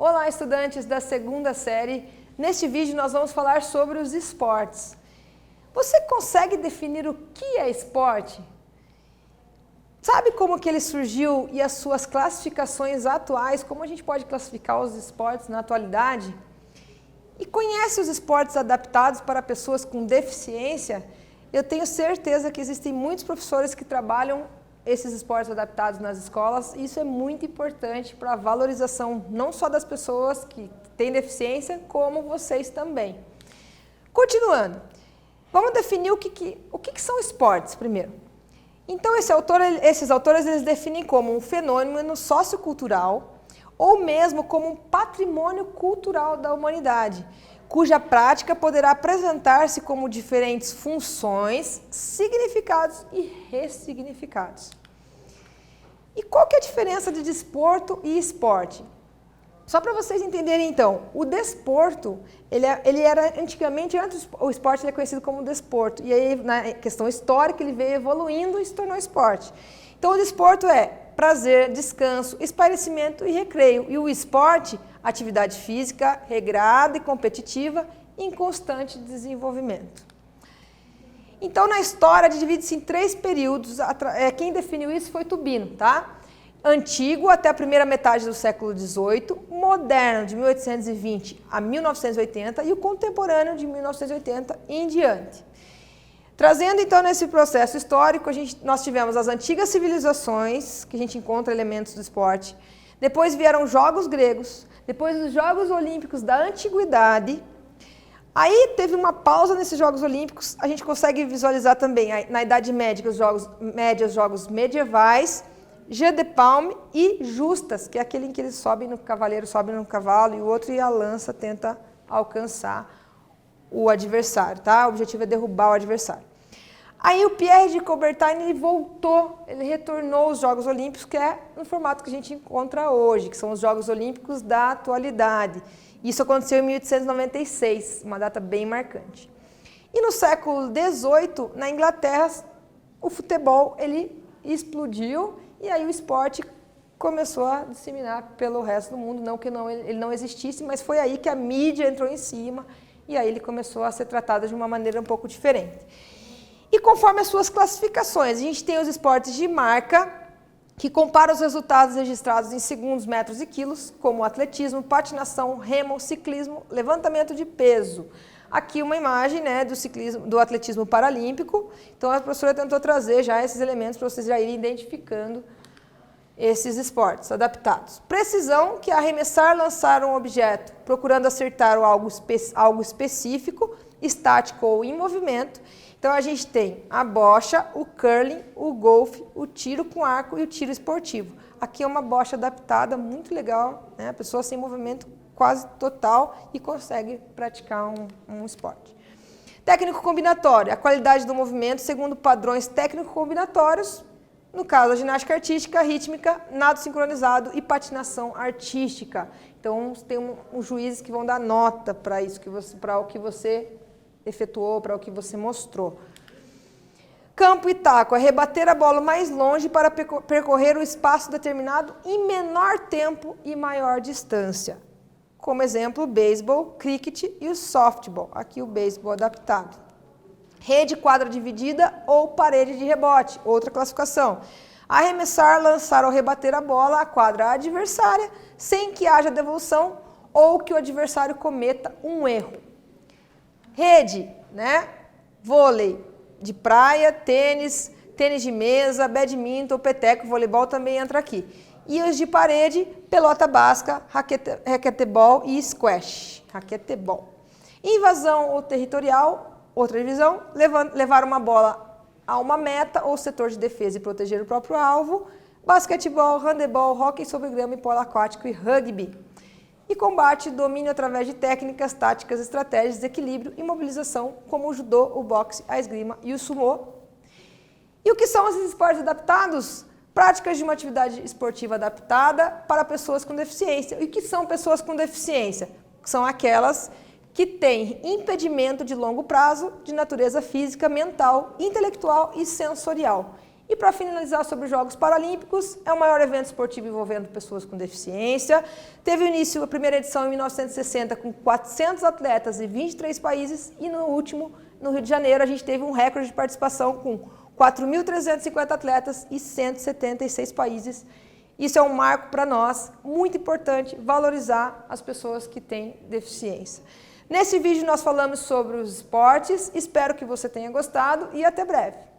Olá, estudantes da segunda série. Neste vídeo nós vamos falar sobre os esportes. Você consegue definir o que é esporte? Sabe como que ele surgiu e as suas classificações atuais, como a gente pode classificar os esportes na atualidade? E conhece os esportes adaptados para pessoas com deficiência? Eu tenho certeza que existem muitos professores que trabalham esses esportes adaptados nas escolas, e isso é muito importante para a valorização não só das pessoas que têm deficiência, como vocês também. Continuando, vamos definir o que são esportes primeiro. Então, esses autores eles definem como um fenômeno sociocultural ou mesmo como um patrimônio cultural da humanidade, cuja prática poderá apresentar-se como diferentes funções, significados e ressignificados. E qual que é a diferença de desporto e esporte? Só para vocês entenderem então, o desporto, ele era antigamente, antes o esporte ele é conhecido como desporto, e aí na questão histórica ele veio evoluindo e se tornou esporte. Então o desporto é prazer, descanso, esparecimento e recreio, e o esporte, atividade física, regrada e competitiva, em constante desenvolvimento. Então, na história, divide-se em 3 períodos. Quem definiu isso foi Tubino, tá? Antigo, até a primeira metade do século XVIII, moderno, de 1820 a 1980, e o contemporâneo, de 1980 em diante. Trazendo, então, nesse processo histórico, nós tivemos as antigas civilizações, que a gente encontra elementos do esporte. Depois vieram os Jogos Gregos, depois os Jogos Olímpicos da Antiguidade. Aí teve uma pausa nesses Jogos Olímpicos, a gente consegue visualizar também na Idade Média os Jogos Medievais, Jeu de Paume e Justas, que é aquele em que eles cavaleiro sobe no cavalo e o outro e a lança tenta alcançar o adversário, tá? O objetivo é derrubar o adversário. Aí o Pierre de Coubertin ele voltou, ele retornou aos Jogos Olímpicos, que é no formato que a gente encontra hoje, que são os Jogos Olímpicos da atualidade. Isso aconteceu em 1896, uma data bem marcante. E no século XVIII, na Inglaterra, o futebol ele explodiu e aí o esporte começou a disseminar pelo resto do mundo, não que ele não existisse, mas foi aí que a mídia entrou em cima e aí ele começou a ser tratado de uma maneira um pouco diferente. E conforme as suas classificações, a gente tem os esportes de marca, que compara os resultados registrados em segundos, metros e quilos, como atletismo, patinação, remo, ciclismo, levantamento de peso. Aqui uma imagem, né, do atletismo paralímpico. Então a professora tentou trazer já esses elementos para vocês já irem identificando esses esportes adaptados. Precisão, que é arremessar, lançar um objeto, procurando acertar algo específico, estático ou em movimento. Então, a gente tem a bocha, o curling, o golfe, o tiro com arco e o tiro esportivo. Aqui é uma bocha adaptada, muito legal, né? A pessoa sem movimento quase total e consegue praticar um esporte. Técnico combinatório, a qualidade do movimento segundo padrões técnico-combinatórios, no caso, a ginástica artística, rítmica, nado sincronizado e patinação artística. Então, tem uns juízes que vão dar nota para isso, para o que você efetuou, para o que você mostrou. Campo e taco é rebater a bola mais longe para percorrer o espaço determinado em menor tempo e maior distância. Como exemplo, o beisebol, cricket e o softball. Aqui o beisebol adaptado. Rede, quadra dividida ou parede de rebote, outra classificação. Arremessar, lançar ou rebater a bola à quadra adversária sem que haja devolução ou que o adversário cometa um erro. Rede, né? Vôlei de praia, tênis de mesa, badminton, peteco, voleibol também entra aqui. E os de parede, pelota basca, raquetebol e squash, raquetebol. Invasão ou territorial, outra divisão, levar uma bola a uma meta ou setor de defesa e proteger o próprio alvo, basquetebol, handebol, hóquei sobre grama e polo aquático e rugby. E combate, domínio através de técnicas, táticas, estratégias, equilíbrio e mobilização, como o judô, o boxe, a esgrima e o sumô. E o que são esses esportes adaptados? Práticas de uma atividade esportiva adaptada para pessoas com deficiência. E o que são pessoas com deficiência? São aquelas que têm impedimento de longo prazo de natureza física, mental, intelectual e sensorial. E para finalizar sobre os Jogos Paralímpicos, é o maior evento esportivo envolvendo pessoas com deficiência. Teve início a primeira edição em 1960 com 400 atletas de 23 países e no último, no Rio de Janeiro, a gente teve um recorde de participação com 4.350 atletas e 176 países. Isso é um marco para nós, muito importante, valorizar as pessoas que têm deficiência. Nesse vídeo nós falamos sobre os esportes, espero que você tenha gostado e até breve.